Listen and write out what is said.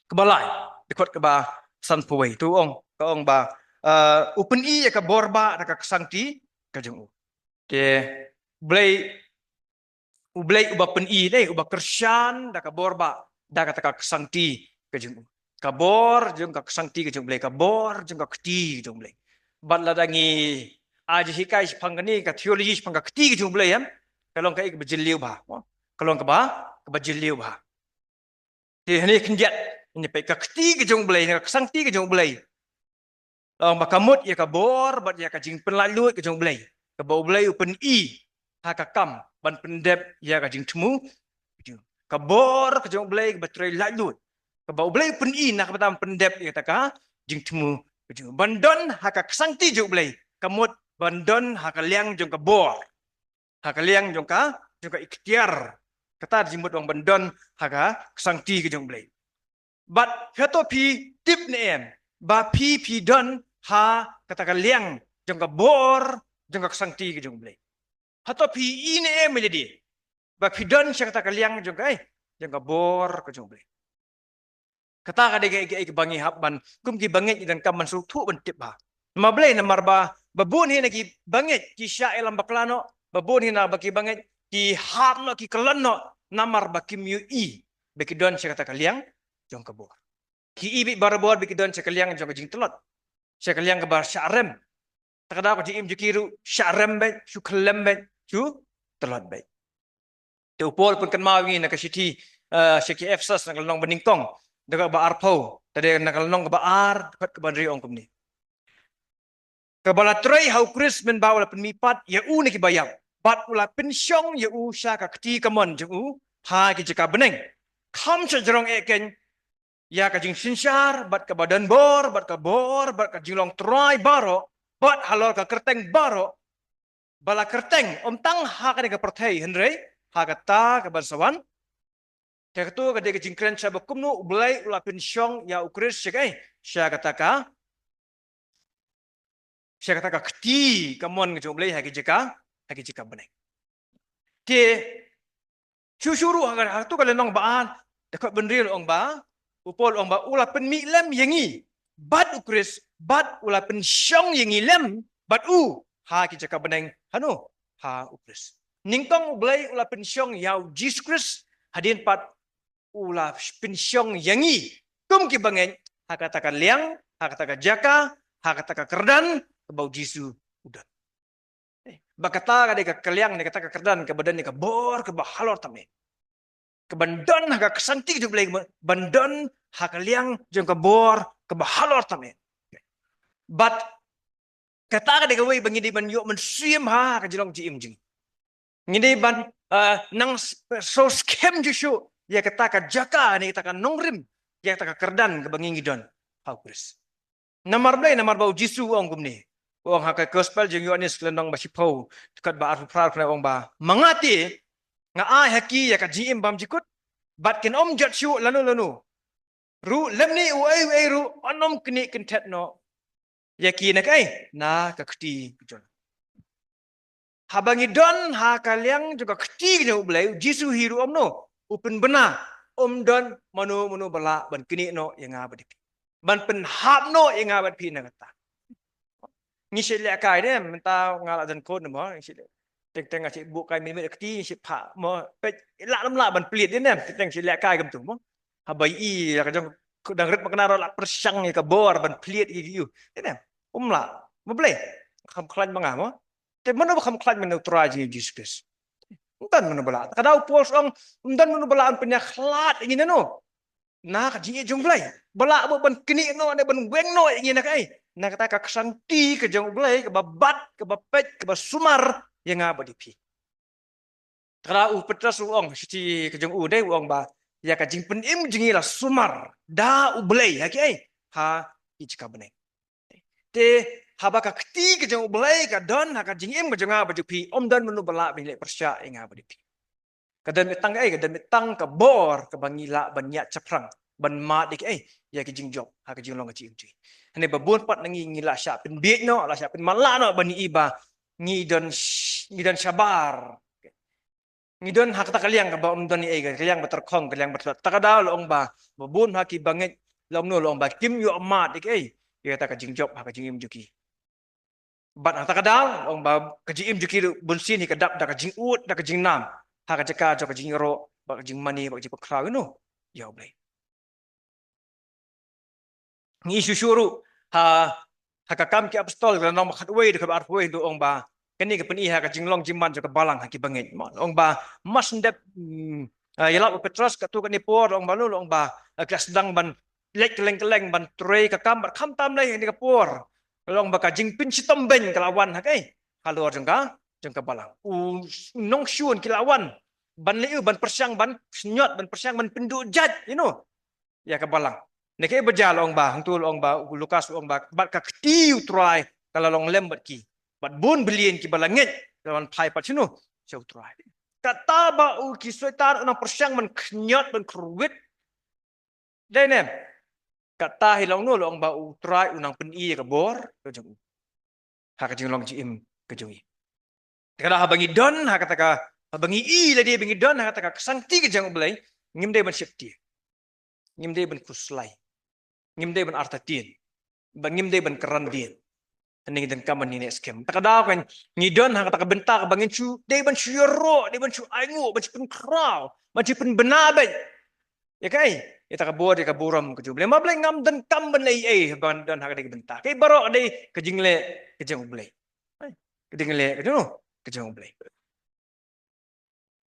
kebalai ikut ke ba san puai tu ong ba upen I ya ka borba da ka sangti ka jung u ke blai uba pen I deh uba kersyan da ka borba da ka ka sangti ka jung u kabor jung ka sangti ka jung blai kabor jung ka kti jung blai bat la dangi aji hikai pangani ka teologi pangka kti ka jung blai yam kalong ka ik bejeliu ba kalong ka ba ka bejeliu ba thì ini kenjat ini pe ka kti ka jung blai ka sangti ka jung blai long makamut ya ka bor bat ya ka jing penlalut ka jong blai ka bau blai upen I ha ka kam ban pendep ya ka jing temu ka bor ka jong blai ka batrai lalut ka bau blai upen I nak batam pendep ya ta ka jing temu bandon ha ka sangti jong blai kamut bandon ha ka liang jong ka bor ha ka liang jong ka ikhtiar kata jimut wang bandon ha ka sangti ka jong blai bat heto pi tip ne em ba pi don ha katakan liang jong ka bor jong ka sangti ke jong blai hato pi ine em jadi ba pi don sya katakan liang jong ka jong ka bor ke jong blai kata ka de ke bangi habban kum ki banget dan kaman su thu ban tip ba ma blai na marba babun hi na ki banget ki sya elam baklano babun hi na baki banget ki hab no ki kelano namar ba kim yu I beki don sya katakan liang jong ka bor ki ibi barabor beki don sya kaliang jong ka jing telot saya kalian ke bar syarem takada ko jim jikiru syarem be su kelem be su telot be te upol pun kan mawi na ka siti syaki efsas na kalong beningkong daga ba arpo tade na kalong ba ar kat ke bandri ong kumni ke balatrai hau kris men bawala penmipat ya u ni ki bayang bat ula pensyong ya u sya ka kti kamon jeng u ha ki jika beneng kham jerong eken ya ka jing sinsyar bat ka badan bor bat ka jinglong trai baro bat halor ka kerteng baro bala kerteng om tang ha ka ka perthei henrei ha ka ta ka bansawan te tu ka de ka jingkren sa bakum nu ulai ula pensyong ya ukris sekai sya kata ka kti kamon ka ulai ha ki jika beneng te syusyuru ha tu ka lenong baan dekat benril ong ba upol ong ba ula penmi lem yangi bat ukris bat ula pensyong yangi lem bat u ha ki jaka beneng hanu ha ukris ningtong ublai ula pensyong yau Jesus Christ hadin pat ula pensyong yangi kum ki bangen ha katakan liang ha katakan jaka ha katakan kerdan bau jisu udan bakata ka de ka kaliang ne kata ka kerdan ka badan ne ka bor ka bahalor tame kebandon ha ka santi ju blai bandon ha ka liang jong ka bor ka bahalor tame but kata ka de ka wei bangi di ban yo men sim ha ka jilong ji im jing ngini ban nang so scam ju shu ya kata ka jaka ni kata ka nongrim ya kata ka kerdan ka bangi ngidon ha kris namar blai namar bau jisu ong gumni ong ha ka gospel jing yo anis klenong ba sipau kat ba ar prar ong ba mangati nga ai haki ya ka jim bam jikut bat ken om jat shu lanu ru lemni u ai ru onom kni kentet no ya ki na kai na ka kti jon habangi don ha kaliang juga kti ne ublai jisu hiru om no upen bena om don manu bala ban kni no yang abadi ban pen hap no yang abadi na kata ngisile kai ne menta ngala dan kon mo ngisile teng si bukai mi kti si pha mo pe la lam la ban pliet ni ne teng si le kai kam tu mo habai I ka jong dang ret makna la persang ka bor ban pliet I yu ne la mo ble kham khlan manga mo te mono kham khlan men neutra ji Jesus dan mono bala kadau pos ong dan mono bala an penya khlat ingin no na ka ji jong blai bala bo ban kini no ne ban weng no ingin na kai na kata ka santi ka jong blai ka babat ka bapet ka basumar yang abadi pi tra u petras uong si ka jong u dei uong ba ya ka jing pen im jingi la sumar da u blai ha ki ha ki ka beneng te haba ka kti ka jong blai ka don ha ka jing im ka jong abadi pi om don menu bala bi le persya yang abadi pi ka dan metang ka dan metang ka bor ka bangila banyak caprang ban ma dik ya ki jing job ha ka jing long ka ji ji ne babun pat nangi ngila sya pen biek no la sya pen mala no bani iba ngidon sabar ngidon hak ta kaliang ka ba don ni ega kaliang ba terkhong kaliang ba takada lo ong ba babun haki bangit lom no lo ong ba kim yo amat ik ya ta ka jingjok ha ka jingim juki bat hak takada ong ba ka jingim juki bunsin hi ka dap da ka jingut da ka jingnam ha ka jaka jo ka jingro ba ka jingmani ba ka jipakra no ya blai ngi susyuru ha ka kam ki apostol ka nom khatwei de ka arwei do ong ba kani ka peni ha ka jinglong jimman jo ka balang haki bangit ong ba mas ndep yalap Petrus ka tu ka ni por ong ba lu ong ba ka sedang ban lek keleng-keleng ban trei ka kam kham tam lai ni ka por long ba ka jingpin sitom ben ka lawan ha kai kalor jeng ka balang nong syun ki lawan ban liu ban persyang ban senyot ban persyang ban pendu jat ya ka balang ne ke bejal ong ba hang tu ong ba Lukas ong ba bat ka tiu try kalau long lem bat ki bat bun belien ki balangit lawan pai pat sinu sau try kata ba ki setan unang persyang man knyot ban kruwit dai nem kata hilong nu long ba try unang pen i ka bor ka jong ha ka jing long ji im ka jong i kada ha bangi don ha kata ka bangi i la dia bangi don ha kata ka sangti ka jang ulai ngim dai ban syepti ngim dai ban kuslai ngim dai ban artatin ban ngim dai ban keran din Hening dan kaman ni skem. Takadaw kan ngidon ha kata bentak bangin chu dai ban syuro dai ban chu aingu ban pen kraw ban pen benabe ya kai ya takabor ya kaburam ke juble ma blai ngam dan kam ban lai ban dan ha dai bentak kai barok dai ke jingle ke jang blai ke jingle ke no ke jang blai